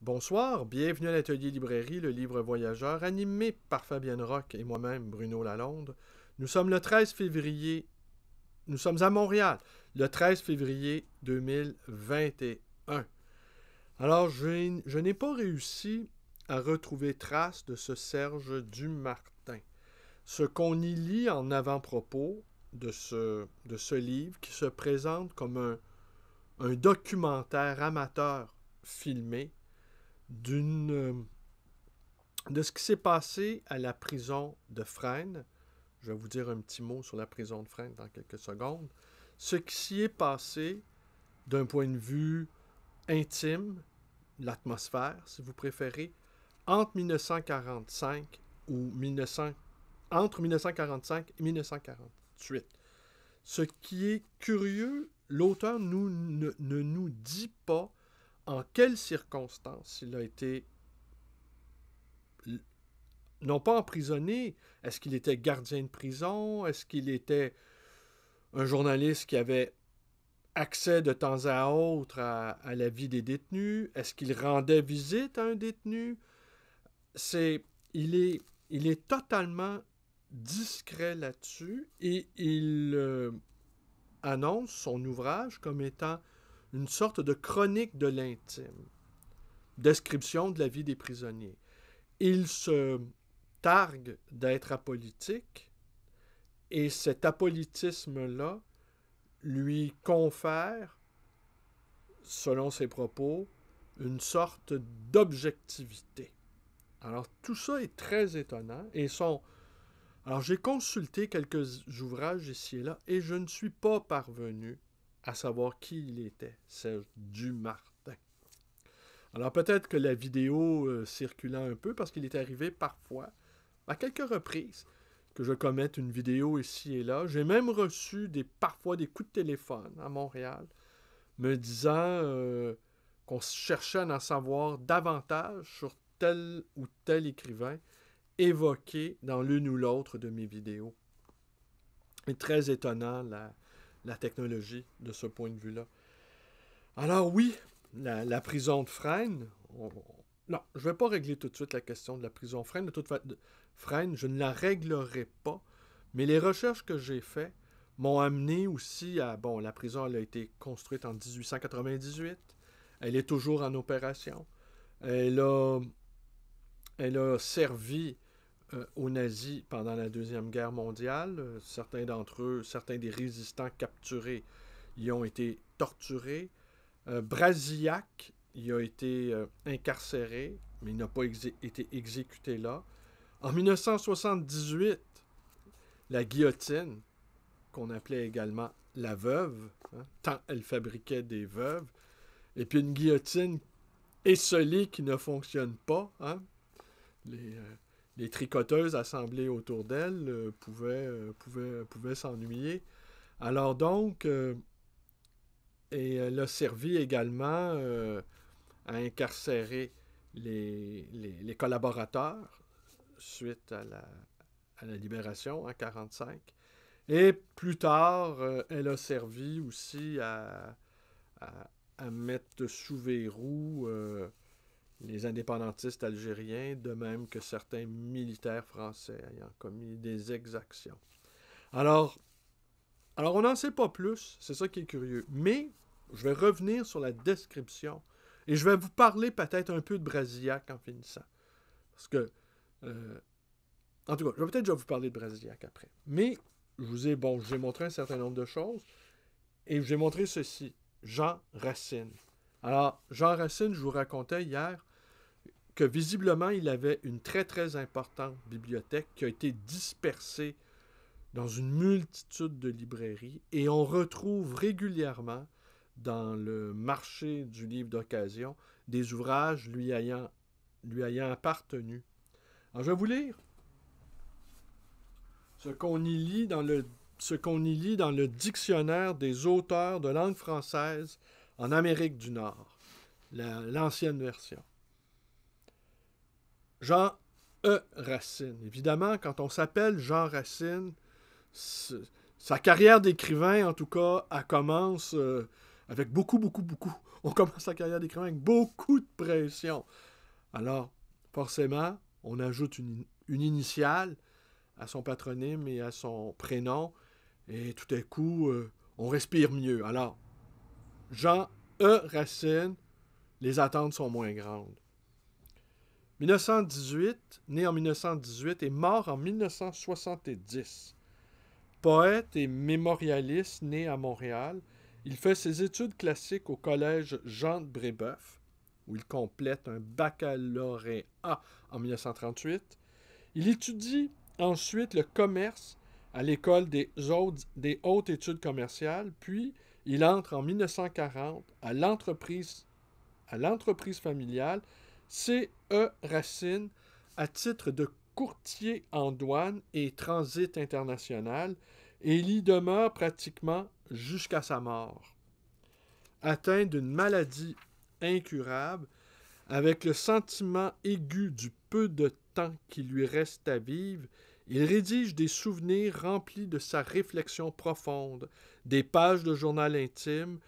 Bonsoir, bienvenue à l'Atelier Librairie, le livre voyageur, animé par Fabienne Roch et moi-même, Bruno Lalonde. Nous sommes le 13 février, nous sommes à Montréal, le 13 février 2021. Alors, je n'ai pas réussi à retrouver trace de ce Serge Dumartin. Ce qu'on y lit en avant-propos de ce livre qui se présente comme un documentaire amateur filmé de ce qui s'est passé à la prison de Fresnes. Je vais vous dire un petit mot sur la prison de Fresnes dans quelques secondes. Ce qui s'y est passé d'un point de vue intime, l'atmosphère, si vous préférez, entre 1945 entre 1945 et 1948. Ce qui est curieux, l'auteur ne nous dit pas en quelles circonstances il a été, non pas emprisonné, est-ce qu'il était gardien de prison, est-ce qu'il était un journaliste qui avait accès de temps à autre à la vie des détenus, est-ce qu'il rendait visite à un détenu? Il est totalement discret là-dessus et il annonce son ouvrage comme étant une sorte de chronique de l'intime, description de la vie des prisonniers. Il se targue d'être apolitique et cet apolitisme-là lui confère, selon ses propos, une sorte d'objectivité. Alors, tout ça est très étonnant. Alors, j'ai consulté quelques ouvrages ici et là et je ne suis pas parvenu à savoir qui il était, Serge Dumartin. Alors, peut-être que la vidéo circulant un peu, parce qu'il est arrivé parfois, à quelques reprises, que je commette une vidéo ici et là. J'ai même reçu parfois des coups de téléphone à Montréal, me disant qu'on cherchait à en savoir davantage sur tel ou tel écrivain évoqué dans l'une ou l'autre de mes vidéos. C'est très étonnant la technologie de ce point de vue-là. Alors oui, la prison de Fresnes, non, je ne vais pas régler tout de suite la question de la prison Fresnes. Fresnes, je ne la réglerai pas, mais les recherches que j'ai faites m'ont amené aussi à... Bon, la prison, elle a été construite en 1898. Elle est toujours en opération. Elle a servi aux nazis pendant la Deuxième Guerre mondiale. Certains d'entre eux, certains des résistants capturés y ont été torturés. Brasillac y a été incarcéré, mais il n'a pas été exécuté là. En 1978, la guillotine, qu'on appelait également la veuve, tant elle fabriquait des veuves, et puis une guillotine esselée qui ne fonctionne pas. Les tricoteuses assemblées autour d'elle pouvaient s'ennuyer. Alors donc, et elle a servi également à incarcérer les collaborateurs suite à la libération en 1945. Et plus tard, elle a servi aussi à mettre sous verrou les indépendantistes algériens, de même que certains militaires français ayant commis des exactions. Alors on n'en sait pas plus, c'est ça qui est curieux. Mais je vais revenir sur la description et je vais vous parler peut-être un peu de Brasillac en finissant. Parce que, en tout cas, je vais peut-être vous parler de Brasillac après. Mais je vous ai montré un certain nombre de choses et j'ai montré ceci, Jean Racine. Alors, Jean Racine, je vous racontais hier que visiblement, il avait une très, très importante bibliothèque qui a été dispersée dans une multitude de librairies et on retrouve régulièrement dans le marché du livre d'occasion des ouvrages lui ayant appartenu. Alors, je vais vous lire ce qu'on y lit dans le dictionnaire des auteurs de langue française en Amérique du Nord, l'ancienne version. Jean E. Racine. Évidemment, quand on s'appelle Jean Racine, sa carrière d'écrivain, en tout cas, elle commence avec beaucoup, beaucoup, beaucoup, on commence sa carrière d'écrivain avec beaucoup de pression. Alors, forcément, on ajoute une initiale à son patronyme et à son prénom, et tout à coup, on respire mieux. Alors, Jean E. Racine, les attentes sont moins grandes. 1918, né en 1918 et mort en 1970. Poète et mémorialiste né à Montréal, il fait ses études classiques au collège Jean de Brébeuf, où il complète un baccalauréat en 1938. Il étudie ensuite le commerce à l'école des hautes études commerciales, puis il entre en 1940 à l'entreprise familiale C.E. Racine à titre de courtier en douane et transit international, et il y demeure pratiquement jusqu'à sa mort. Atteint d'une maladie incurable, avec le sentiment aigu du peu de temps qui lui reste à vivre, il rédige des souvenirs remplis de sa réflexion profonde, des pages de journal intime,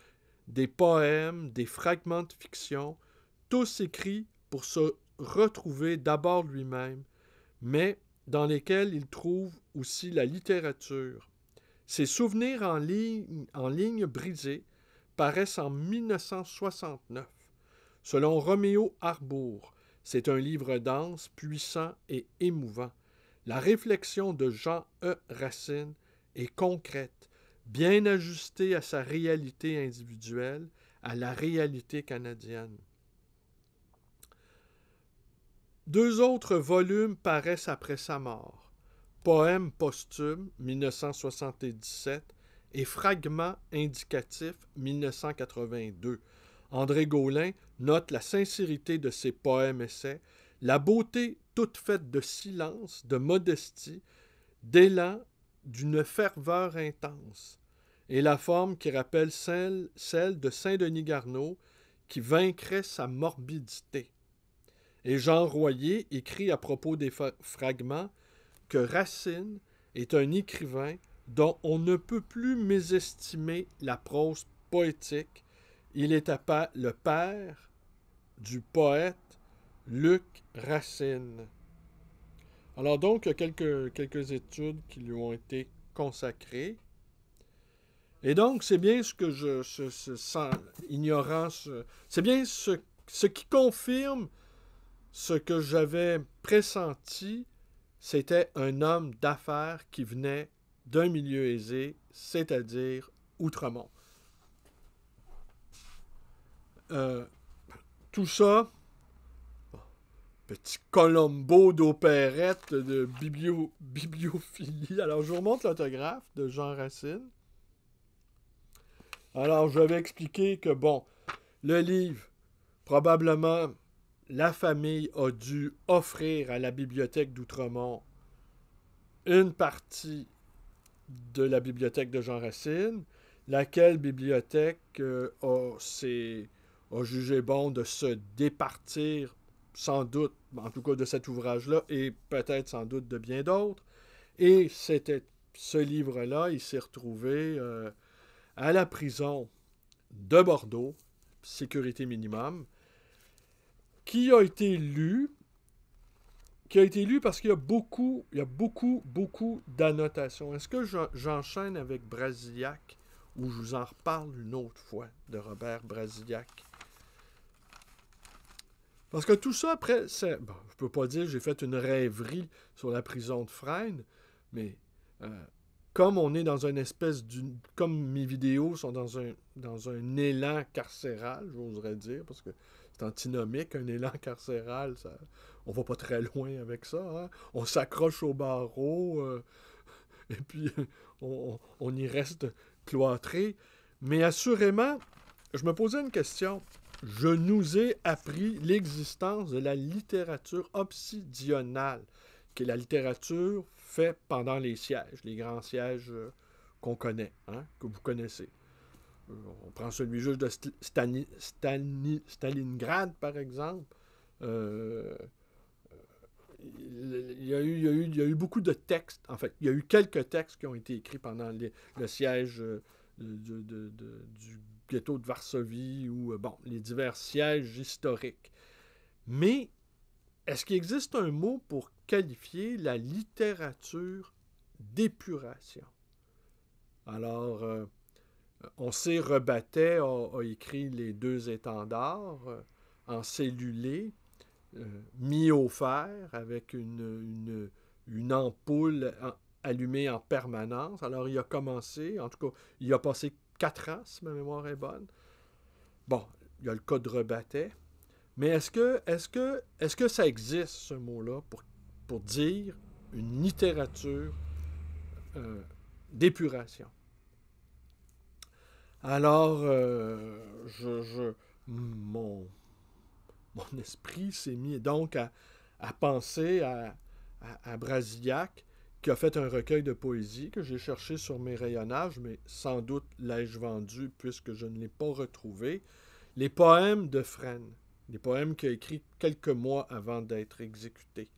des poèmes, des fragments de fiction, tous écrits pour se retrouver d'abord lui-même, mais dans lesquels il trouve aussi la littérature. Ses souvenirs en ligne brisée paraissent en 1969. Selon Roméo Arbour, c'est un livre dense, puissant et émouvant. La réflexion de Jean E. Racine est concrète, bien ajustée à sa réalité individuelle, à la réalité canadienne. 2 autres volumes paraissent après sa mort. Poèmes posthumes, 1977, et Fragments indicatifs, 1982. André Gaulin note la sincérité de ses poèmes-essais, la beauté toute faite de silence, de modestie, d'élan, d'une ferveur intense, et la forme qui rappelle celle de Saint-Denis Garneau, qui vaincrait sa morbidité. Et Jean Royer écrit à propos des fragments que Racine est un écrivain dont on ne peut plus mésestimer la prose poétique. Il est le père du poète Luc Racine. Alors donc, il y a quelques études qui lui ont été consacrées. Et donc, c'est bien ce que sans ignorance, c'est bien ce qui confirme ce que j'avais pressenti, c'était un homme d'affaires qui venait d'un milieu aisé, c'est-à-dire Outremont. Tout ça, petit Colombo d'opérette, de bibliophilie. Alors, je vous remontre l'autographe de Jean Racine. Alors, je vais expliquer que, bon, le livre, probablement, la famille a dû offrir à la bibliothèque d'Outremont une partie de la bibliothèque de Jean Racine, laquelle bibliothèque a jugé bon de se départir, sans doute, en tout cas de cet ouvrage-là, et peut-être sans doute de bien d'autres. Et c'était ce livre-là, il s'est retrouvé à la prison de Bordeaux, sécurité minimum, qui a été lu parce qu'il y a beaucoup d'annotations. Est-ce que j'enchaîne avec Brasiliac ou je vous en reparle une autre fois de Robert Brasiliac? Parce que tout ça, après, je peux pas dire que j'ai fait une rêverie sur la prison de Fresnes, mais comme on est dans une espèce comme mes vidéos sont dans un élan carcéral, j'oserais dire, parce que c'est antinomique, un élan carcéral, on va pas très loin avec ça. Hein? On s'accroche au barreau, et puis on y reste cloîtré. Mais assurément, je me posais une question. Je nous ai appris l'existence de la littérature obsidionale, qui est la littérature faite pendant les sièges, les grands sièges qu'on connaît, hein, que vous connaissez. On prend celui juste de Stalingrad, par exemple. Il y a eu beaucoup de textes. En fait, il y a eu quelques textes qui ont été écrits pendant le siège du ghetto de Varsovie ou, bon, les divers sièges historiques. Mais est-ce qu'il existe un mot pour qualifier la littérature d'épuration? Alors, on sait, Rebattet a écrit Les Deux étendards en cellulé, mis au fer avec une ampoule allumée en permanence. Alors, il a commencé, en tout cas, il a passé 4 ans, si ma mémoire est bonne. Bon, il y a le cas de Rebattet. Mais est-ce que ça existe, ce mot-là, pour dire une littérature d'épuration? Alors, mon esprit s'est mis donc à penser à Brasillac, qui a fait un recueil de poésie que j'ai cherché sur mes rayonnages, mais sans doute l'ai-je vendu puisque je ne l'ai pas retrouvé. Les poèmes de Fresne, des poèmes qu'il a écrits quelques mois avant d'être exécuté,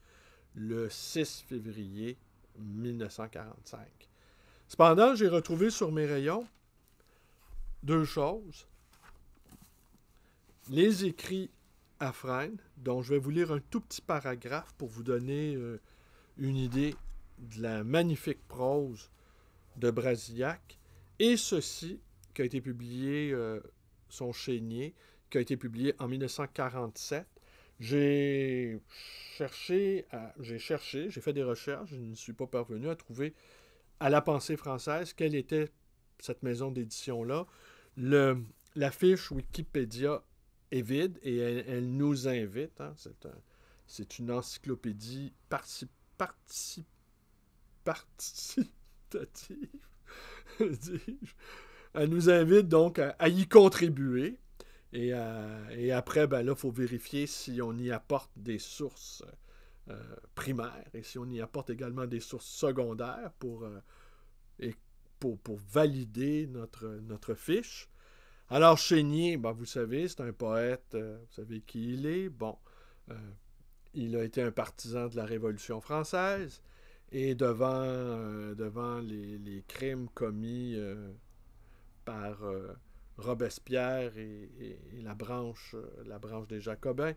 le 6 février 1945. Cependant, j'ai retrouvé sur mes rayons 2 choses. Les écrits à Fresne, dont je vais vous lire un tout petit paragraphe pour vous donner une idée de la magnifique prose de Brasillac, et ceci, qui a été publié, son Chénier, qui a été publié en 1947. J'ai fait des recherches, je ne suis pas parvenu à trouver à la Pensée française quelle était cette maison d'édition-là. La fiche Wikipédia est vide et elle nous invite. Hein, c'est une encyclopédie participative, dis-je. Elle nous invite donc à y contribuer. Et après, ben là, il faut vérifier si on y apporte des sources primaires et si on y apporte également des sources secondaires pour valider notre fiche. Alors, Chénier, ben, vous savez, c'est un poète, vous savez qui il est. Bon, il a été un partisan de la Révolution française et devant les crimes commis par Robespierre et la branche des Jacobins,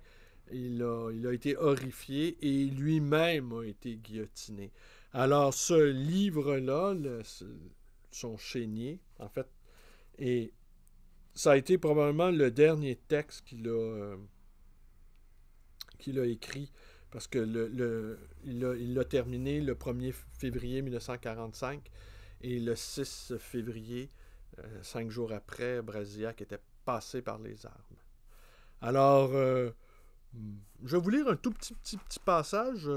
il a été horrifié et lui-même a été guillotiné. Alors, ce livre-là, son Chénier, en fait, et ça a été probablement le dernier texte qu'il a écrit, parce que il l'a terminé le 1er février 1945, et le 6 février, 5 jours après, Brasillac était passé par les armes. Alors, je vais vous lire un tout petit passage,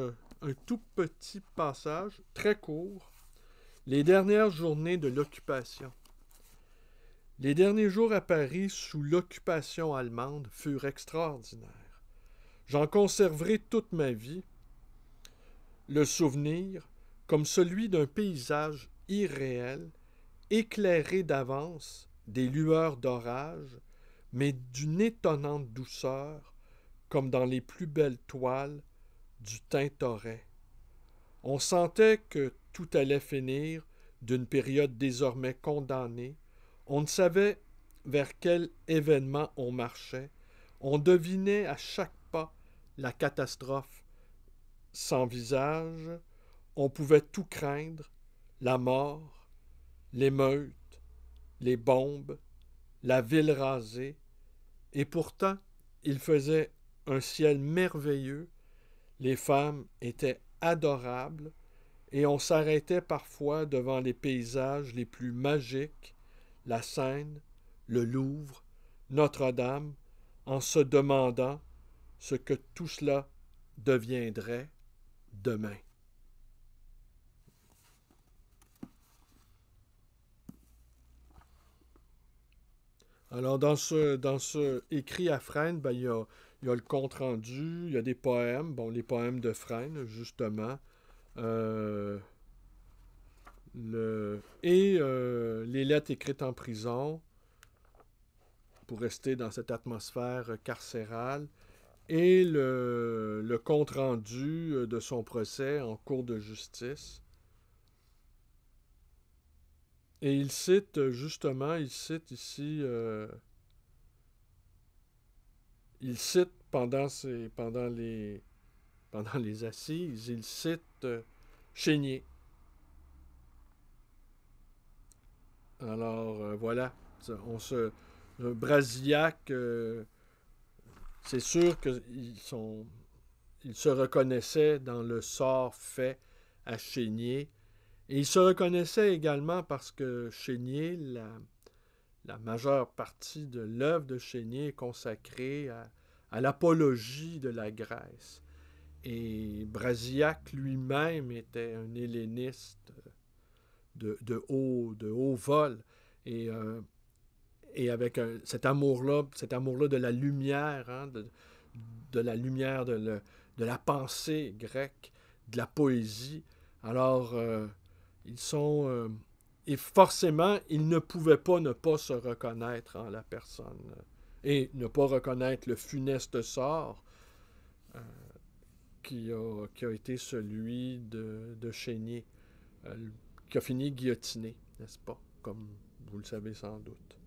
très court. Les dernières journées de l'occupation. Les derniers jours à Paris sous l'occupation allemande furent extraordinaires. J'en conserverai toute ma vie le souvenir comme celui d'un paysage irréel, éclairé d'avance des lueurs d'orage, mais d'une étonnante douceur, comme dans les plus belles toiles du Tintoret. On sentait que tout allait finir d'une période désormais condamnée. On ne savait vers quel événement on marchait. On devinait à chaque pas la catastrophe sans visage. On pouvait tout craindre, la mort, l'émeute, les bombes, la ville rasée. Et pourtant, il faisait un ciel merveilleux. Les femmes étaient adorables et on s'arrêtait parfois devant les paysages les plus magiques, la Seine, le Louvre, Notre-Dame, en se demandant ce que tout cela deviendrait demain. Alors, dans ce écrit à Fresne, ben, il y a le compte-rendu, il y a des poèmes, bon, les poèmes de Fresne, justement, les lettres écrites en prison, pour rester dans cette atmosphère carcérale, et le compte-rendu de son procès en cour de justice. Et il cite, justement, il cite ici, il cite pendant les assises, il cite Chénier. Alors, voilà, Brasillac, c'est sûr qu'ils se reconnaissaient dans le sort fait à Chénier. Et ils se reconnaissaient également parce que Chénier, la majeure partie de l'œuvre de Chénier est consacrée à l'apologie de la Grèce. Et Brasillac lui-même était un helléniste de haut vol. Et, avec cet amour-là de la lumière, hein, de la lumière de la pensée grecque, de la poésie. Alors, ils sont... et forcément, ils ne pouvaient pas ne pas se reconnaître en la personne et ne pas reconnaître le funeste sort euh, qui a été celui de Chénier, qui a fini guillotiné, n'est-ce pas? Comme vous le savez sans doute.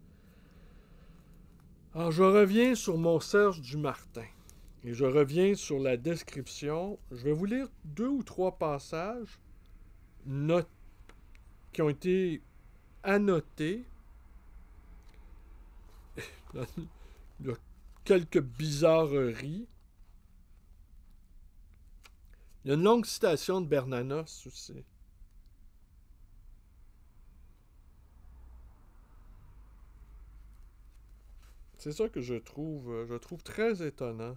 Alors, je reviens sur mon Serge Dumartin. Et je reviens sur la description. Je vais vous lire 2 ou 3 passages qui ont été annotés. Il y a quelques bizarreries. Il y a une longue citation de Bernanos aussi. C'est ça que je trouve très étonnant.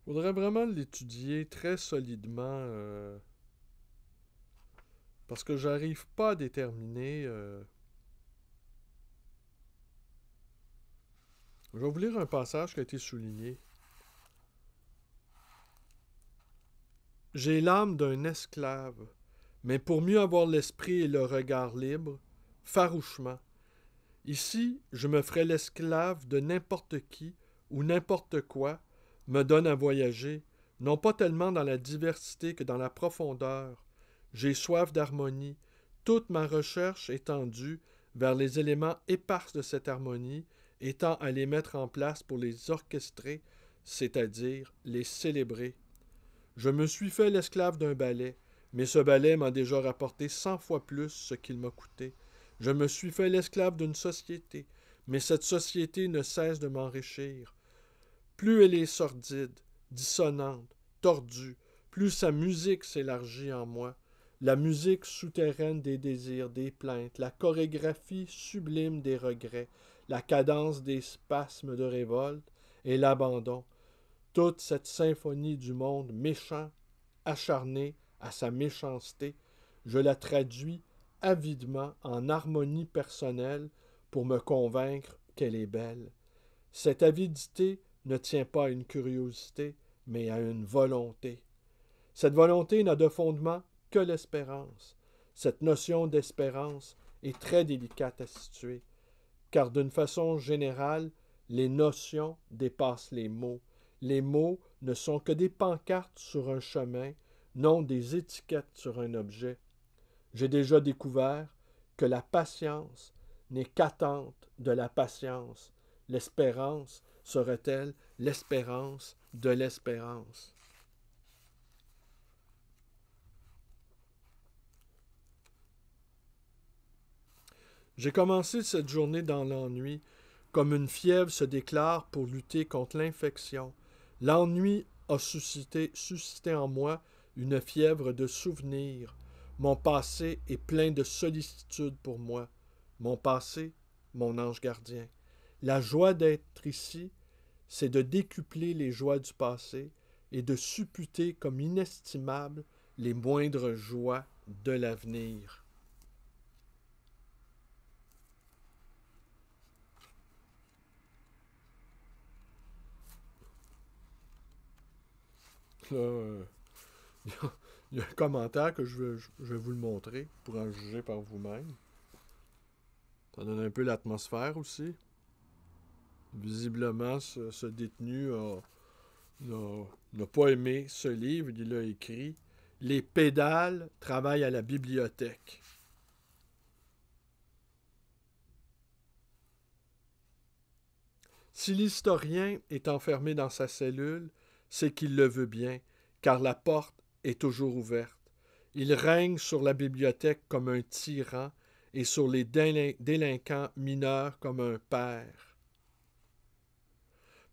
Il faudrait vraiment l'étudier très solidement parce que j'arrive pas à déterminer. Je vais vous lire un passage qui a été souligné. J'ai l'âme d'un esclave, mais pour mieux avoir l'esprit et le regard libre, farouchement. Ici, je me ferai l'esclave de n'importe qui ou n'importe quoi me donne à voyager, non pas tellement dans la diversité que dans la profondeur. J'ai soif d'harmonie, toute ma recherche est tendue vers les éléments épars de cette harmonie, étant à les mettre en place pour les orchestrer, c'est-à-dire les célébrer. Je me suis fait l'esclave d'un ballet, mais ce ballet m'a déjà rapporté 100 fois plus ce qu'il m'a coûté. Je me suis fait l'esclave d'une société, mais cette société ne cesse de m'enrichir. Plus elle est sordide, dissonante, tordue, plus sa musique s'élargit en moi. La musique souterraine des désirs, des plaintes, la chorégraphie sublime des regrets, la cadence des spasmes de révolte et l'abandon. Toute cette symphonie du monde méchant, acharné à sa méchanceté, je la traduis avidement en harmonie personnelle pour me convaincre qu'elle est belle. Cette avidité ne tient pas à une curiosité, mais à une volonté. Cette volonté n'a de fondement que l'espérance. Cette notion d'espérance est très délicate à situer, car d'une façon générale, les notions dépassent les mots. Les mots ne sont que des pancartes sur un chemin, non des étiquettes sur un objet. J'ai déjà découvert que la patience n'est qu'attente de la patience. L'espérance serait-elle l'espérance de l'espérance? J'ai commencé cette journée dans l'ennui, comme une fièvre se déclare pour lutter contre l'infection. L'ennui a suscité en moi une fièvre de souvenirs. Mon passé est plein de sollicitude pour moi. Mon passé, mon ange gardien. La joie d'être ici, c'est de décupler les joies du passé et de supputer comme inestimables les moindres joies de l'avenir. Là, il y a un commentaire que je vais vous le montrer pour en juger par vous-même. Ça donne un peu l'atmosphère aussi. Visiblement, ce détenu n'a pas aimé ce livre. Il a écrit « Les pédales travaillent à la bibliothèque ». Si l'historien est enfermé dans sa cellule, c'est qu'il le veut bien, car la porte est toujours ouverte. Il règne sur la bibliothèque comme un tyran et sur les délinquants mineurs comme un père.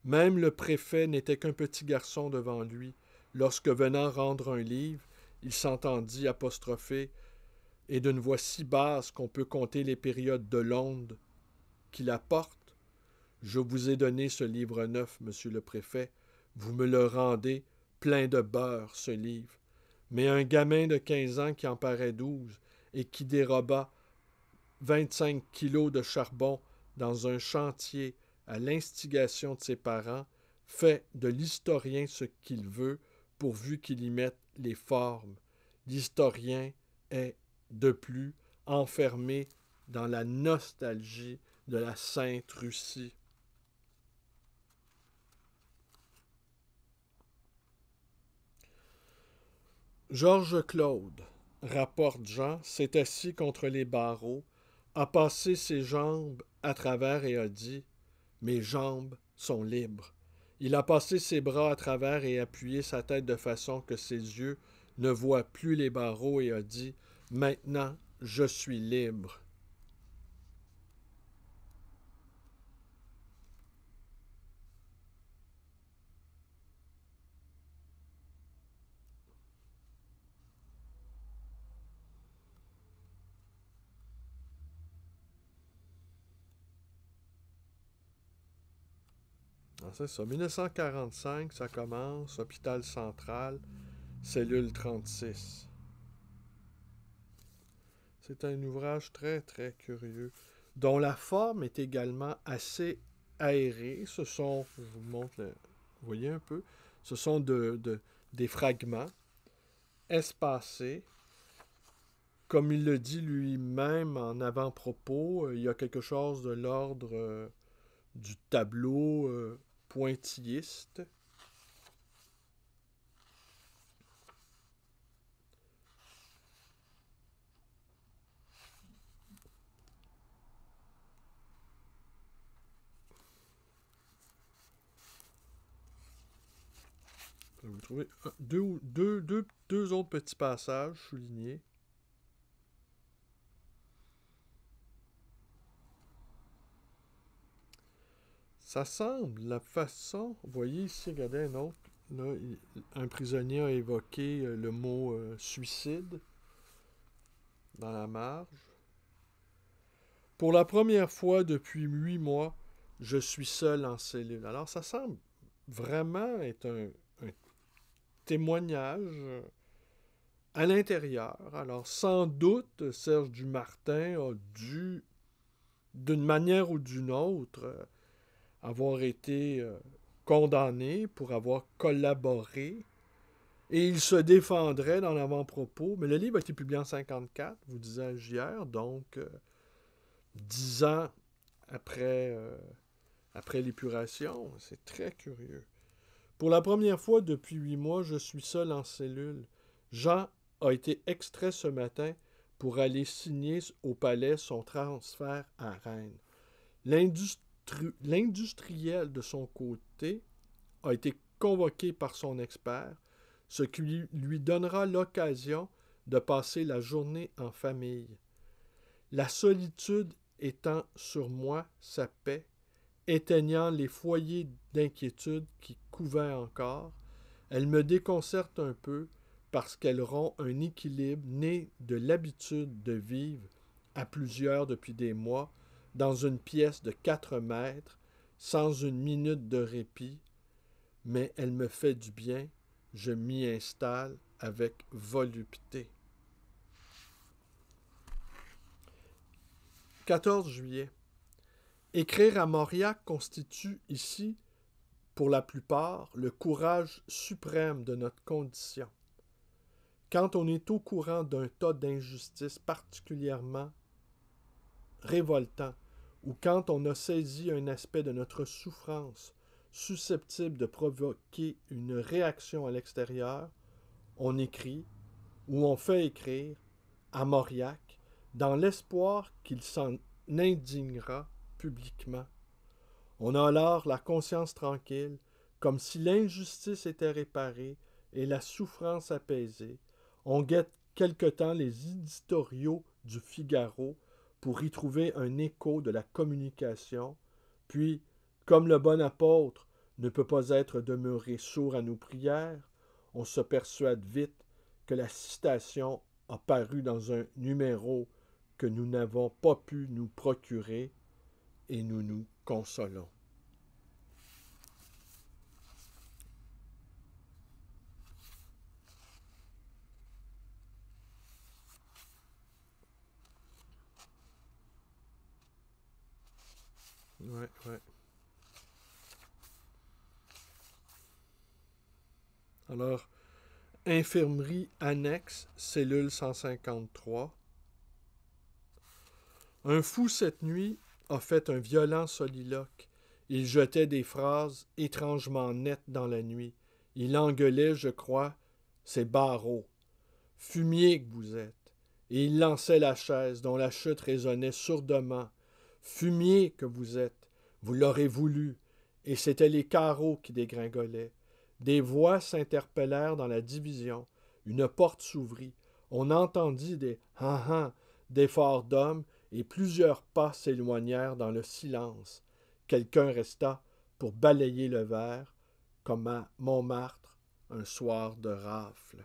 Même le préfet n'était qu'un petit garçon devant lui. Lorsque, venant rendre un livre, il s'entendit apostropher, et d'une voix si basse qu'on peut compter les périodes de l'onde qu'il apporte. « Je vous ai donné ce livre neuf, monsieur le préfet. Vous me le rendez plein de beurre, ce livre. » Mais un gamin de 15 ans qui en parait 12 et qui déroba 25 kilos de charbon dans un chantier à l'instigation de ses parents fait de l'historien ce qu'il veut pourvu qu'il y mette les formes. L'historien est, de plus, enfermé dans la nostalgie de la Sainte Russie. Georges Claude, rapporte Jean, s'est assis contre les barreaux, a passé ses jambes à travers et a dit « Mes jambes sont libres ». Il a passé ses bras à travers et appuyé sa tête de façon que ses yeux ne voient plus les barreaux et a dit « Maintenant, je suis libre ». C'est ça, 1945, ça commence, hôpital central, cellule 36. C'est un ouvrage très, très curieux, dont la forme est également assez aérée. Ce sont, je vous montre, vous voyez un peu, ce sont des fragments espacés. Comme il le dit lui-même en avant-propos, il y a quelque chose de l'ordre du tableau pointilliste. Vous trouvez deux autres petits passages soulignés. Ça semble, la façon... Vous voyez ici, regardez un autre. Là, un prisonnier a évoqué le mot suicide dans la marge. Pour la première fois depuis 8 mois, je suis seul en cellule. Alors, ça semble vraiment être un témoignage à l'intérieur. Alors, sans doute, Serge Dumartin a dû, d'une manière ou d'une autre, avoir été condamné pour avoir collaboré. Et il se défendrait dans l'avant-propos. Mais le livre a été publié en 1954, vous disais-je hier, donc 10 ans après l'épuration. C'est très curieux. Pour la première fois depuis 8 mois, je suis seul en cellule. Jean a été extrait ce matin pour aller signer au palais son transfert à Rennes. L'industriel, de son côté, a été convoqué par son expert, ce qui lui donnera l'occasion de passer la journée en famille. La solitude étend sur moi sa paix, éteignant les foyers d'inquiétude qui couvaient encore, elle me déconcerte un peu parce qu'elle rompt un équilibre né de l'habitude de vivre à plusieurs depuis des mois dans une pièce de 4 mètres, sans une minute de répit, mais elle me fait du bien, je m'y installe avec volupté. 14 juillet. Écrire à Mauriac constitue ici, pour la plupart, le courage suprême de notre condition. Quand on est au courant d'un tas d'injustices particulièrement révoltant, ou quand on a saisi un aspect de notre souffrance susceptibles de provoquer une réaction à l'extérieur, on écrit ou on fait écrire à Mauriac dans l'espoir qu'il s'en indignera publiquement. On a alors la conscience tranquille, comme si l'injustice était réparée et la souffrance apaisée. On guette quelque temps les éditoriaux du Figaro pour y trouver un écho de la communication, puis, comme le bon apôtre ne peut pas être demeuré sourd à nos prières, on se persuade vite que la citation a paru dans un numéro que nous n'avons pas pu nous procurer et nous nous consolons. Ouais, ouais. Alors, infirmerie annexe, cellule 153. Un fou cette nuit a fait un violent soliloque. Il jetait des phrases étrangement nettes dans la nuit. Il engueulait, je crois, ses barreaux. Fumier que vous êtes. Et il lançait la chaise dont la chute résonnait sourdement. Fumier que vous êtes. Vous l'aurez voulu. Et c'étaient les carreaux qui dégringolaient. Des voix s'interpellèrent dans la division. Une porte s'ouvrit. On entendit des « han-han » d'efforts d'hommes et plusieurs pas s'éloignèrent dans le silence. Quelqu'un resta pour balayer le verre, comme à Montmartre, un soir de rafle.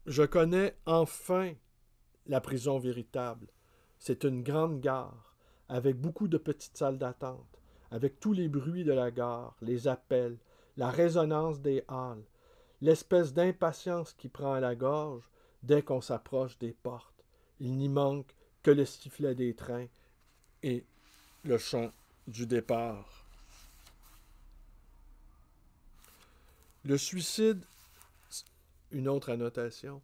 Je connais enfin la prison véritable. C'est une grande gare, avec beaucoup de petites salles d'attente, avec tous les bruits de la gare, les appels, la résonance des halles, l'espèce d'impatience qui prend à la gorge dès qu'on s'approche des portes. Il n'y manque que le sifflet des trains et le chant du départ. Le suicide, une autre annotation,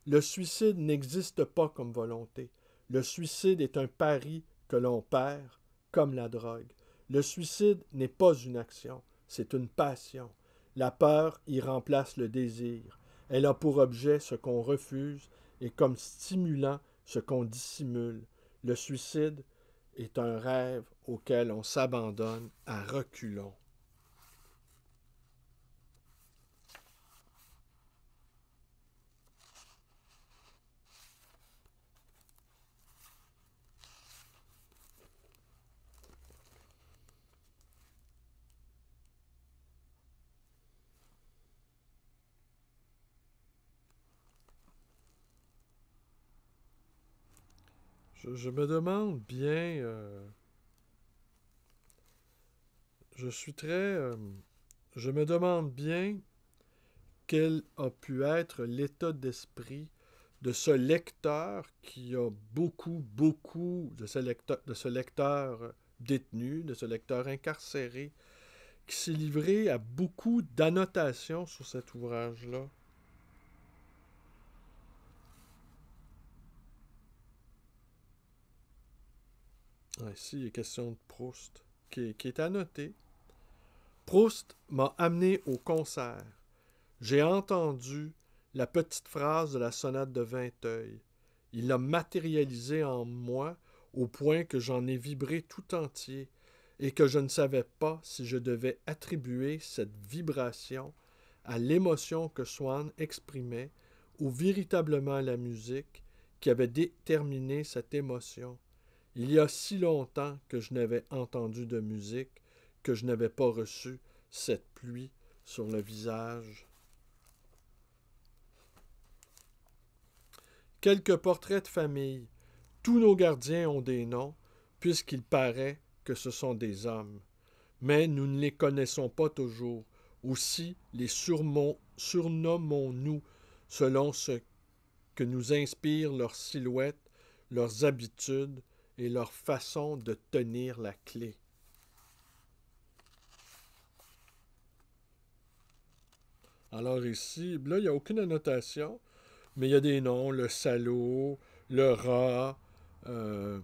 le suicide n'existe pas comme volonté. Le suicide est un pari que l'on perd, comme la drogue. Le suicide n'est pas une action, c'est une passion. La peur y remplace le désir. Elle a pour objet ce qu'on refuse et comme stimulant ce qu'on dissimule. Le suicide est un rêve auquel on s'abandonne à reculons. Je me demande bien, je suis très, je me demande bien quel a pu être l'état d'esprit de ce lecteur qui a beaucoup de ce lecteur détenu, de ce lecteur incarcéré, qui s'est livré à beaucoup d'annotations sur cet ouvrage-là. Ah, ici, il est question de Proust, qui est annoté. Proust m'a amené au concert. J'ai entendu la petite phrase de la sonate de Vinteuil. Il l'a matérialisée en moi au point que j'en ai vibré tout entier et que je ne savais pas si je devais attribuer cette vibration à l'émotion que Swann exprimait ou véritablement à la musique qui avait déterminé cette émotion. Il y a si longtemps que je n'avais entendu de musique que je n'avais pas reçu cette pluie sur le visage. Quelques portraits de famille. Tous nos gardiens ont des noms, puisqu'il paraît que ce sont des hommes. Mais nous ne les connaissons pas toujours. Aussi les surnommons-nous selon ce que nous inspirent leurs silhouettes, leurs habitudes et leur façon de tenir la clé. Alors ici, là, il n'y a aucune annotation, mais il y a des noms, le salaud, le rat, le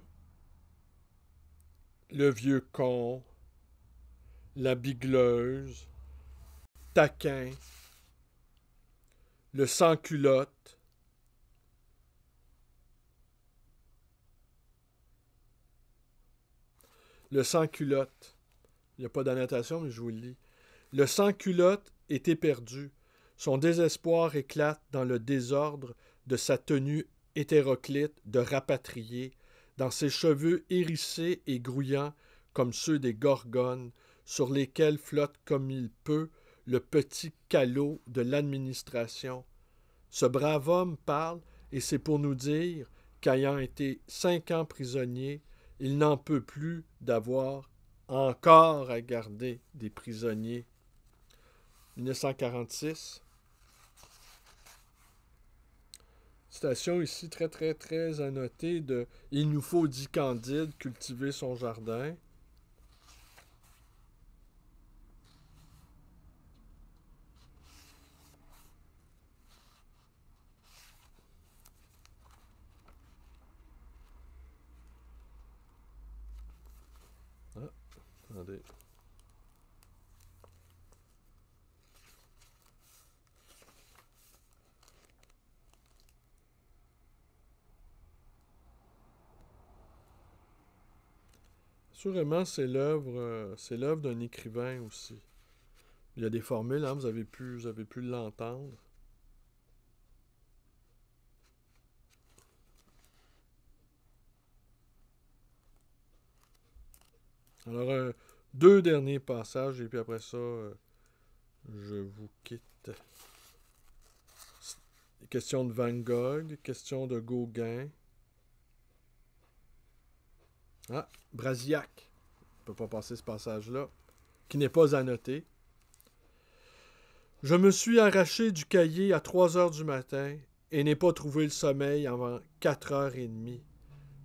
vieux con, la bigleuse, taquin, le sans-culotte, le sans-culotte. Il n'y a pas d'annotation, mais je vous le lis. Le sans-culotte est éperdu. Son désespoir éclate dans le désordre de sa tenue hétéroclite de rapatrié, dans ses cheveux hérissés et grouillants comme ceux des gorgones, sur lesquels flotte comme il peut le petit calot de l'administration. Ce brave homme parle, et c'est pour nous dire qu'ayant été 5 ans prisonnier, il n'en peut plus d'avoir encore à garder des prisonniers. 1946. Citation ici très, très, très annotée de « Il nous faut, dit Candide, cultiver son jardin ». Ah, attendez. Sûrement, c'est l'œuvre d'un écrivain aussi. Il y a des formules, hein, vous avez pu l'entendre. Alors, 2 derniers passages, et puis après ça, je vous quitte. Question de Van Gogh, question de Gauguin. Ah, Brasillac. On ne peut pas passer ce passage-là, qui n'est pas annoté. Je me suis arraché du cahier à 3 heures du matin et n'ai pas trouvé le sommeil avant 4h30.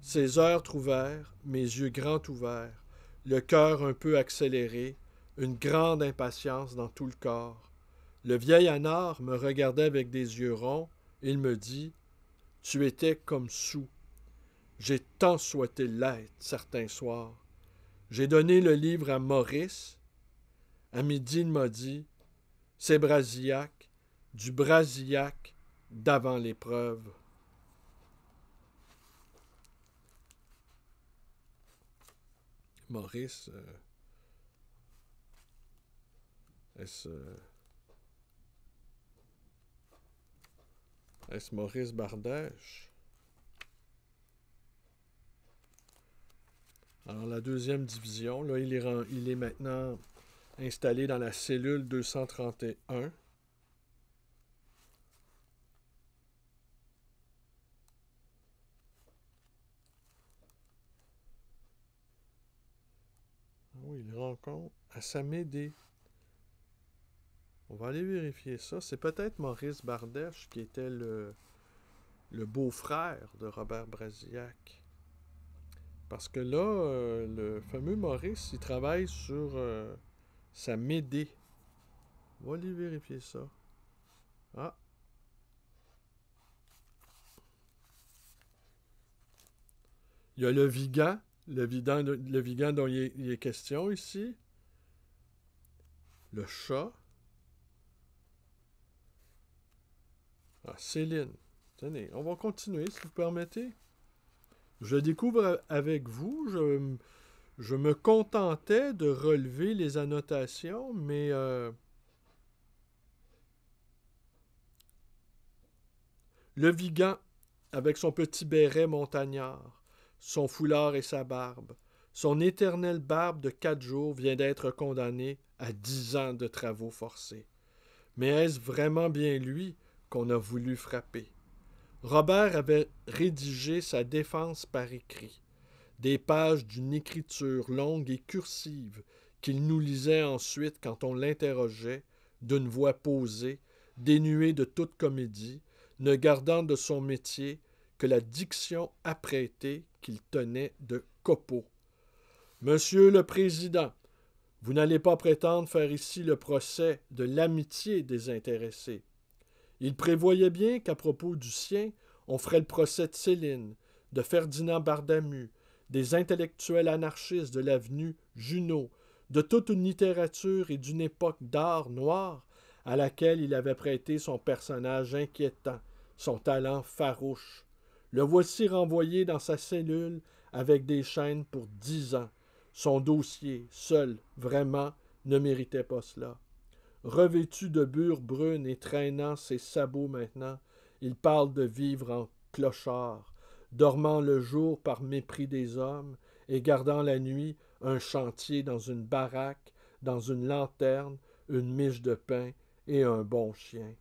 Ces heures trouvèrent, mes yeux grands ouverts, le cœur un peu accéléré, une grande impatience dans tout le corps. Le vieil anard me regardait avec des yeux ronds. Il me dit « Tu étais comme sous. J'ai tant souhaité l'être certains soirs. J'ai donné le livre à Maurice. À midi, il m'a dit « C'est Brasillac, du Brasillac d'avant l'épreuve. » Maurice, est-ce Maurice Bardèche? Alors, la deuxième division, là, il est maintenant installé dans la cellule 231. Oui, il rencontre à Samédée. On va aller vérifier ça. C'est peut-être Maurice Bardèche qui était le beau-frère de Robert Brasillac. Parce que là, le fameux Maurice, il travaille sur sa Médée. On va aller vérifier ça. Ah. Il y a le Vigan, le Vigan dont il est question ici. Le chat. Ah, Céline. Tenez, on va continuer, si vous permettez. Je découvre avec vous. Je me contentais de relever les annotations, mais le Vigan, avec son petit béret montagnard, son foulard et sa barbe, son éternelle barbe de 4 jours vient d'être condamné à 10 ans de travaux forcés. Mais est-ce vraiment bien lui qu'on a voulu frapper? Robert avait rédigé sa défense par écrit, des pages d'une écriture longue et cursive qu'il nous lisait ensuite quand on l'interrogeait, d'une voix posée, dénuée de toute comédie, ne gardant de son métier que la diction apprêtée qu'il tenait de copeaux. « Monsieur le Président, vous n'allez pas prétendre faire ici le procès de l'amitié des intéressés. Il prévoyait bien qu'à propos du sien, on ferait le procès de Céline, de Ferdinand Bardamu, des intellectuels anarchistes de l'avenue Junot, de toute une littérature et d'une époque d'art noir à laquelle il avait prêté son personnage inquiétant, son talent farouche. Le voici renvoyé dans sa cellule avec des chaînes pour 10 ans. Son dossier, seul, vraiment, ne méritait pas cela. Revêtu de bure brune et traînant ses sabots maintenant, il parle de vivre en clochard, dormant le jour par mépris des hommes et gardant la nuit un chantier dans une baraque, dans une lanterne, une miche de pain et un bon chien.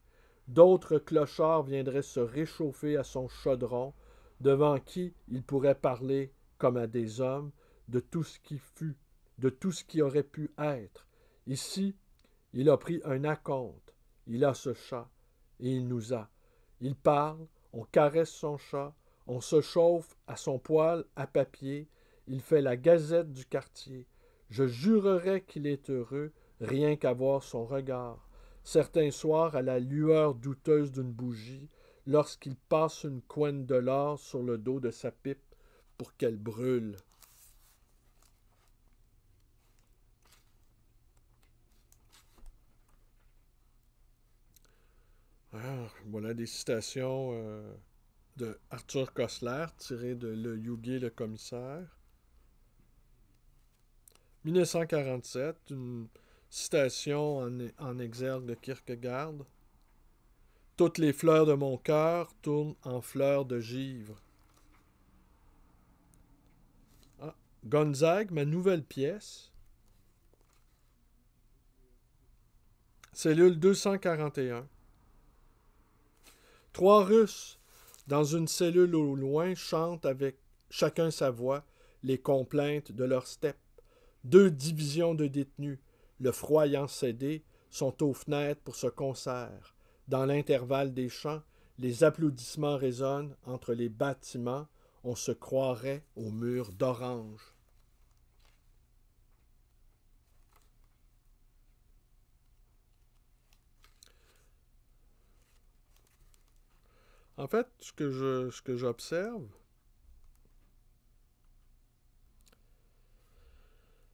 D'autres clochards viendraient se réchauffer à son chaudron, devant qui il pourrait parler, comme à des hommes, de tout ce qui fut, de tout ce qui aurait pu être. Ici, il a pris un acompte, il a ce chat, et il nous a. Il parle, on caresse son chat, on se chauffe à son poêle à papier, il fait la gazette du quartier. Je jurerais qu'il est heureux, rien qu'à voir son regard. Certains soirs, à la lueur douteuse d'une bougie, lorsqu'il passe une couenne de l'or sur le dos de sa pipe pour qu'elle brûle. Voilà des citations de Arthur Koestler tirées de Le Yogi le commissaire. 1947, une citation en exergue de Kierkegaard. Toutes les fleurs de mon cœur tournent en fleurs de givre. Gonzague, ma nouvelle pièce. Cellule 241. 3 Russes, dans une cellule au loin, chantent avec chacun sa voix les complaintes de leur steppe. 2 divisions de détenus, le froid ayant cédé, sont aux fenêtres pour ce concert. Dans l'intervalle des chants, les applaudissements résonnent entre les bâtiments. On se croirait au mur d'orange. En fait, ce que j'observe,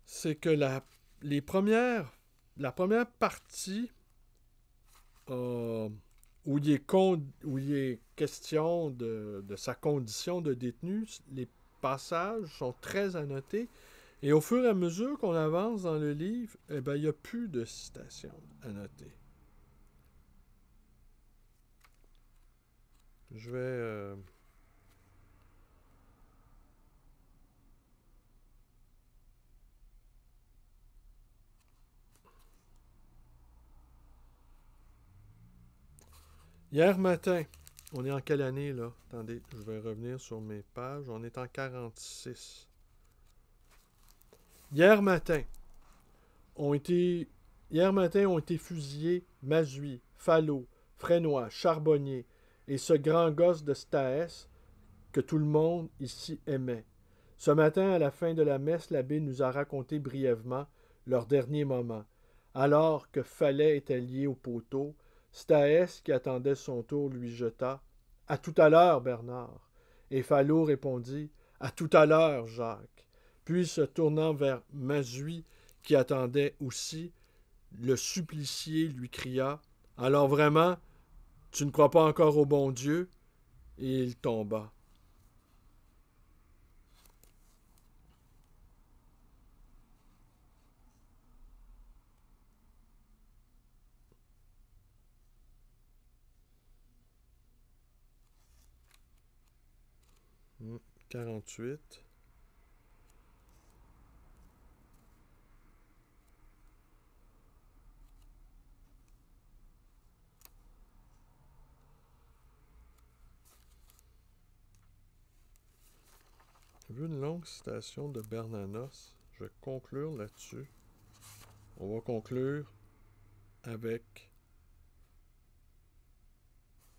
c'est que la première partie où il est question de sa condition de détenu, les passages sont très annotés. Et au fur et à mesure qu'on avance dans le livre, il n'y a plus de citations annotées. Je vais... Hier matin, on est en quelle année, là? Attendez, je vais revenir sur mes pages. On est en 46. Hier matin, ont été fusillés Mazui, Fallot, Frénois, Charbonnier et ce grand gosse de Staès que tout le monde ici aimait. Ce matin, à la fin de la messe, l'abbé nous a raconté brièvement leurs derniers moments. Alors que Fallet était lié au poteau, Staès, qui attendait son tour, lui jeta « À tout à l'heure, Bernard !» Et Fallot répondit « À tout à l'heure, Jacques !» Puis, se tournant vers Mazui, qui attendait aussi, le supplicié lui cria « Alors vraiment, tu ne crois pas encore au bon Dieu ?» Et il tomba. Mmh, 48. J'ai vu une longue citation de Bernanos. Je vais conclure là-dessus. On va conclure avec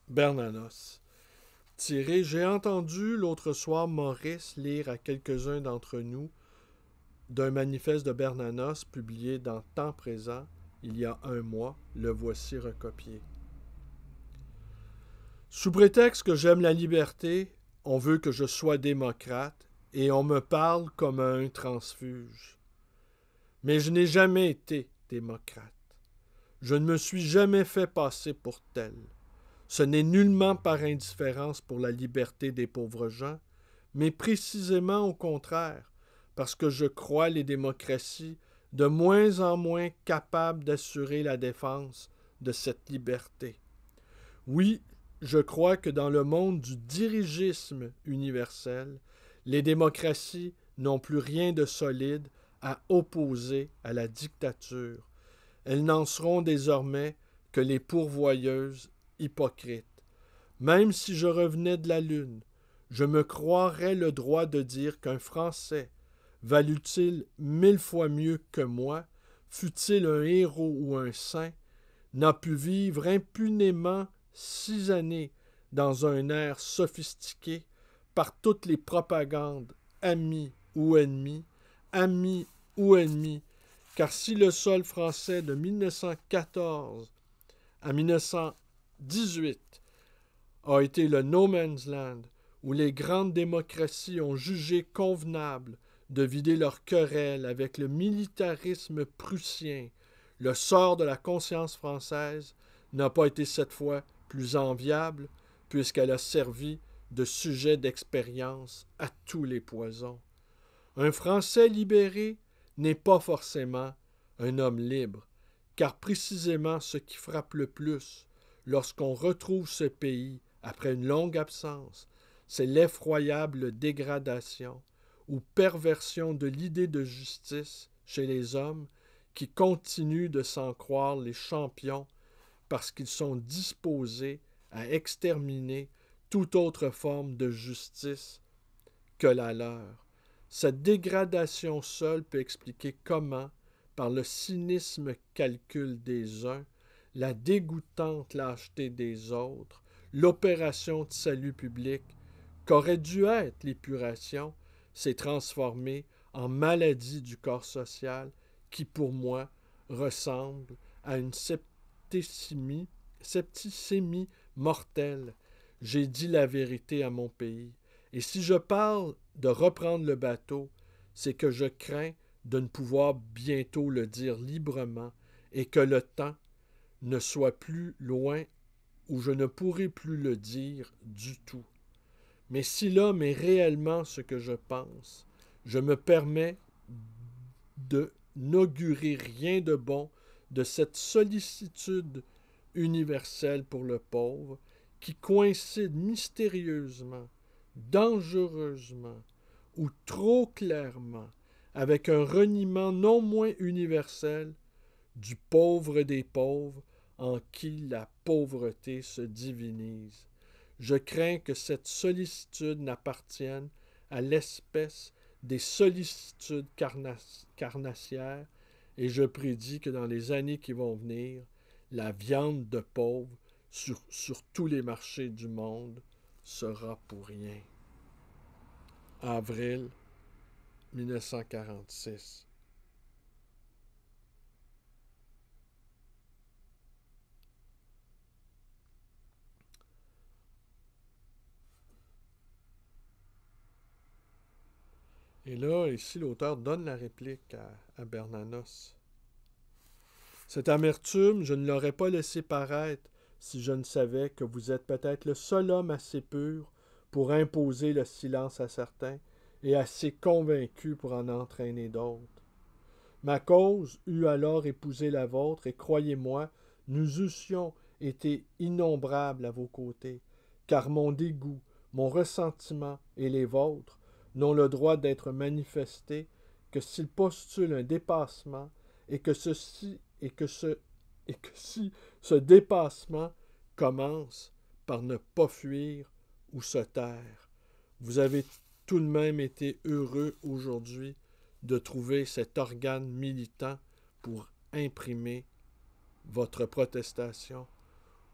Bernanos. Tiré, j'ai entendu l'autre soir Maurice lire à quelques-uns d'entre nous d'un manifeste de Bernanos publié dans Temps présent il y a 1 mois. Le voici recopié. Sous prétexte que j'aime la liberté, on veut que je sois démocrate et on me parle comme à un transfuge. Mais je n'ai jamais été démocrate. Je ne me suis jamais fait passer pour tel. Ce n'est nullement par indifférence pour la liberté des pauvres gens, mais précisément au contraire, parce que je crois les démocraties de moins en moins capables d'assurer la défense de cette liberté. Oui, je crois que dans le monde du dirigisme universel, les démocraties n'ont plus rien de solide à opposer à la dictature. Elles n'en seront désormais que les pourvoyeuses hypocrites. Même si je revenais de la Lune, je me croirais le droit de dire qu'un Français, valût-il 1000 fois mieux que moi, fût-il un héros ou un saint, n'a pu vivre impunément 6 années dans un air sophistiqué par toutes les propagandes, amis ou ennemis, car si le sol français de 1914 à 1918 a été le no man's land où les grandes démocraties ont jugé convenable de vider leurs querelles avec le militarisme prussien, le sort de la conscience française n'a pas été cette fois plus enviable, puisqu'elle a servi de sujet d'expérience à tous les poisons. Un Français libéré n'est pas forcément un homme libre, car précisément ce qui frappe le plus lorsqu'on retrouve ce pays après une longue absence, c'est l'effroyable dégradation ou perversion de l'idée de justice chez les hommes qui continuent de s'en croire les champions parce qu'ils sont disposés à exterminer toute autre forme de justice que la leur. Cette dégradation seule peut expliquer comment, par le cynisme calcul des uns, la dégoûtante lâcheté des autres, l'opération de salut public, qu'aurait dû être l'épuration, s'est transformée en maladie du corps social qui, pour moi, ressemble à une septicémie mortelle. J'ai dit la vérité à mon pays. Et si je parle de reprendre le bateau, c'est que je crains de ne pouvoir bientôt le dire librement et que le temps ne soit plus loin où je ne pourrai plus le dire du tout. Mais si l'homme est réellement ce que je pense, je me permets de n'augurer rien de bon de cette sollicitude universelle pour le pauvre qui coïncide mystérieusement, dangereusement ou trop clairement avec un reniement non moins universel du pauvre des pauvres en qui la pauvreté se divinise. Je crains que cette sollicitude n'appartienne à l'espèce des sollicitudes carnassières et je prédis que dans les années qui vont venir, la viande de pauvre sur tous les marchés du monde sera pour rien. Avril 1946. Et là, ici, l'auteur donne la réplique à Bernanos. Cette amertume, je ne l'aurais pas laissé paraître si je ne savais que vous êtes peut-être le seul homme assez pur pour imposer le silence à certains et assez convaincu pour en entraîner d'autres. Ma cause eût alors épousé la vôtre et croyez-moi, nous eussions été innombrables à vos côtés, car mon dégoût, mon ressentiment et les vôtres n'ont le droit d'être manifestés que s'ils postulent un dépassement et que si ce dépassement commence par ne pas fuir ou se taire. Vous avez tout de même été heureux aujourd'hui de trouver cet organe militant pour imprimer votre protestation.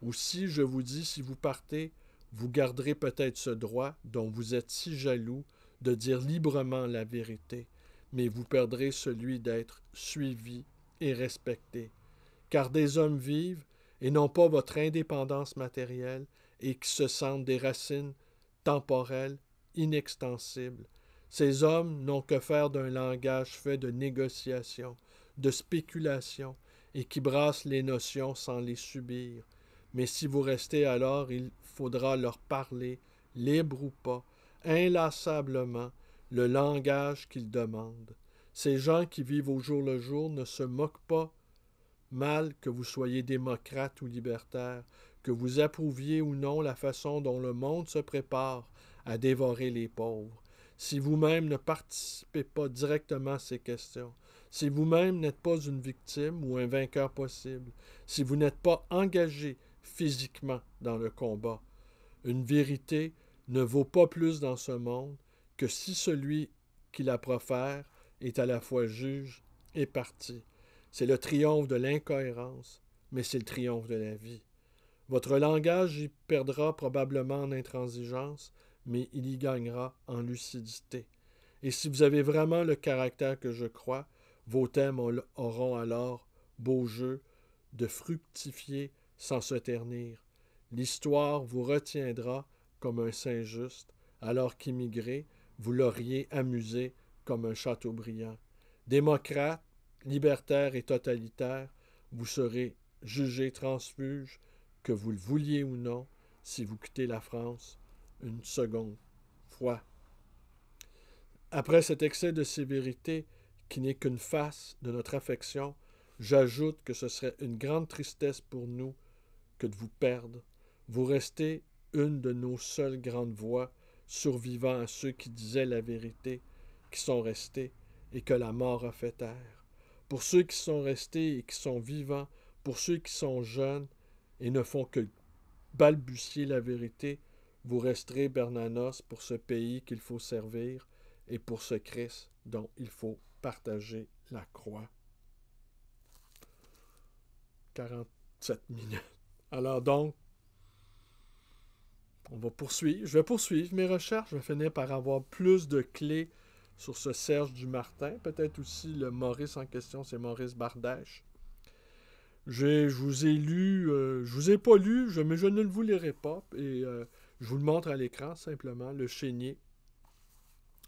Aussi, je vous dis, si vous partez, vous garderez peut-être ce droit dont vous êtes si jaloux de dire librement la vérité, mais vous perdrez celui d'être suivi et respecté. Car des hommes vivent et n'ont pas votre indépendance matérielle et qui se sentent des racines temporelles, inextensibles. Ces hommes n'ont que faire d'un langage fait de négociation, de spéculation et qui brassent les notions sans les subir. Mais si vous restez alors, il faudra leur parler, libre ou pas, inlassablement, le langage qu'ils demandent. Ces gens qui vivent au jour le jour ne se moquent pas mal que vous soyez démocrate ou libertaire, que vous approuviez ou non la façon dont le monde se prépare à dévorer les pauvres. Si vous-même ne participez pas directement à ces questions, si vous-même n'êtes pas une victime ou un vainqueur possible, si vous n'êtes pas engagé physiquement dans le combat, une vérité ne vaut pas plus dans ce monde que si celui qui la profère est à la fois juge et parti. C'est le triomphe de l'incohérence, mais c'est le triomphe de la vie. Votre langage y perdra probablement en intransigeance, mais il y gagnera en lucidité. Et si vous avez vraiment le caractère que je crois, vos thèmes auront alors beau jeu de fructifier sans se ternir. L'histoire vous retiendra comme un saint juste, alors qu'immigré, vous l'auriez amusé comme un Chateaubriand. Démocrate, libertaire et totalitaire, vous serez jugé transfuge, que vous le vouliez ou non, si vous quittez la France une seconde fois. Après cet excès de sévérité, qui n'est qu'une face de notre affection, j'ajoute que ce serait une grande tristesse pour nous que de vous perdre. Vous restez une de nos seules grandes voix, survivant à ceux qui disaient la vérité, qui sont restés et que la mort a fait taire. Pour ceux qui sont restés et qui sont vivants, pour ceux qui sont jeunes et ne font que balbutier la vérité, vous resterez Bernanos pour ce pays qu'il faut servir et pour ce Christ dont il faut partager la croix. 47 minutes. Alors donc, on va poursuivre. Je vais poursuivre mes recherches. Je vais finir par avoir plus de clés sur ce Serge Dumartin. Peut-être aussi le Maurice en question, c'est Maurice Bardèche. Je vous ai lu, je vous ai pas lu, mais je ne vous lirai pas. Et je vous le montre à l'écran simplement, le chénier.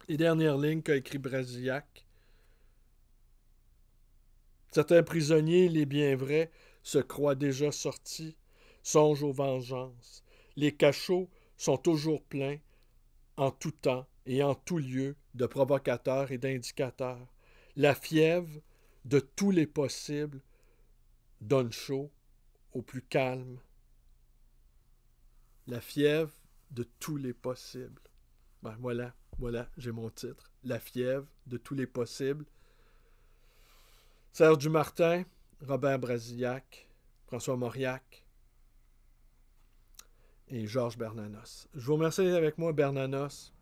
Les dernières lignes qu'a écrit Brasillac. Certains prisonniers, les bien vrais, se croient déjà sortis, songent aux vengeances. Les cachots sont toujours pleins, en tout temps et en tout lieu, de provocateurs et d'indicateurs. La fièvre de tous les possibles donne chaud au plus calme. La fièvre de tous les possibles. Ben voilà, j'ai mon titre. La fièvre de tous les possibles. Serge Dumartin, Robert Brasillac, François Mauriac et Georges Bernanos. Je vous remercie d'être avec moi, Bernanos,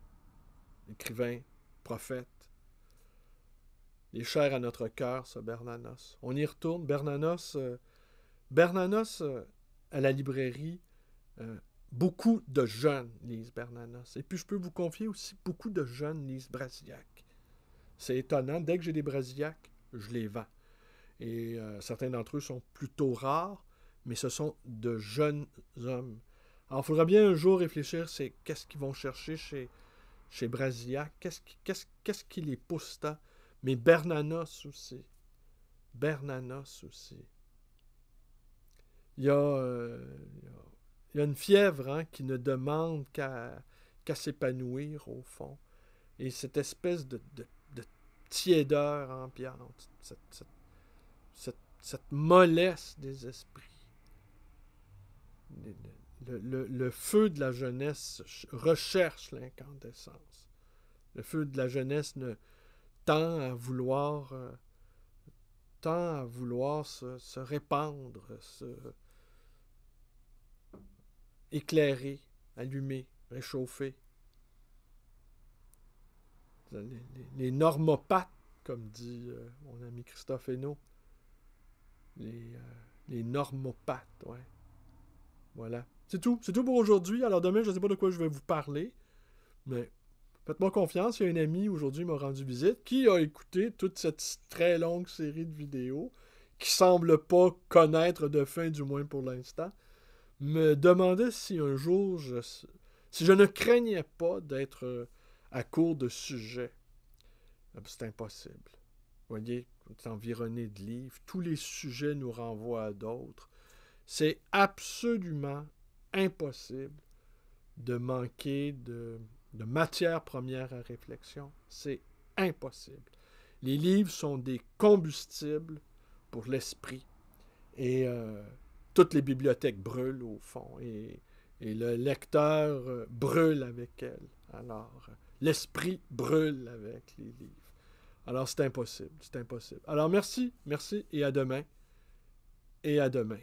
écrivain, prophète. Il est cher à notre cœur, ce Bernanos. On y retourne. Bernanos, à la librairie, beaucoup de jeunes lisent Bernanos. Et puis, je peux vous confier aussi, beaucoup de jeunes lisent Brasillac. C'est étonnant. Dès que j'ai des Brasillac, je les vends. Et certains d'entre eux sont plutôt rares, mais ce sont de jeunes hommes. Alors, il faudra bien un jour réfléchir, c'est qu'est-ce qu'ils vont chercher chez Brasillac, qu'est-ce qui les pousse tant. Mais Bernanos aussi. Bernanos aussi. Il y a une fièvre qui ne demande qu'à s'épanouir, au fond. Et cette espèce de tiédeur ambiante, cette mollesse des esprits. Le feu de la jeunesse recherche l'incandescence. Le feu de la jeunesse tend à vouloir se répandre, éclairer, allumer, réchauffer. Les normopathes, comme dit mon ami Christophe Hainaut. Les normopathes, ouais. Voilà. C'est tout pour aujourd'hui. Alors demain, je ne sais pas de quoi je vais vous parler, mais faites-moi confiance. Il y a un ami aujourd'hui qui m'a rendu visite, qui a écouté toute cette très longue série de vidéos, qui semble pas connaître de fin, du moins pour l'instant, me demandait si un jour, si je ne craignais pas d'être à court de sujets. C'est impossible. Vous voyez, on est environné de livres. Tous les sujets nous renvoient à d'autres. C'est absolument impossible de manquer de matière première à réflexion. C'est impossible. Les livres sont des combustibles pour l'esprit. Et toutes les bibliothèques brûlent au fond. Et le lecteur brûle avec elles. Alors, l'esprit brûle avec les livres. Alors, c'est impossible. C'est impossible. Alors, merci, merci et à demain. Et à demain.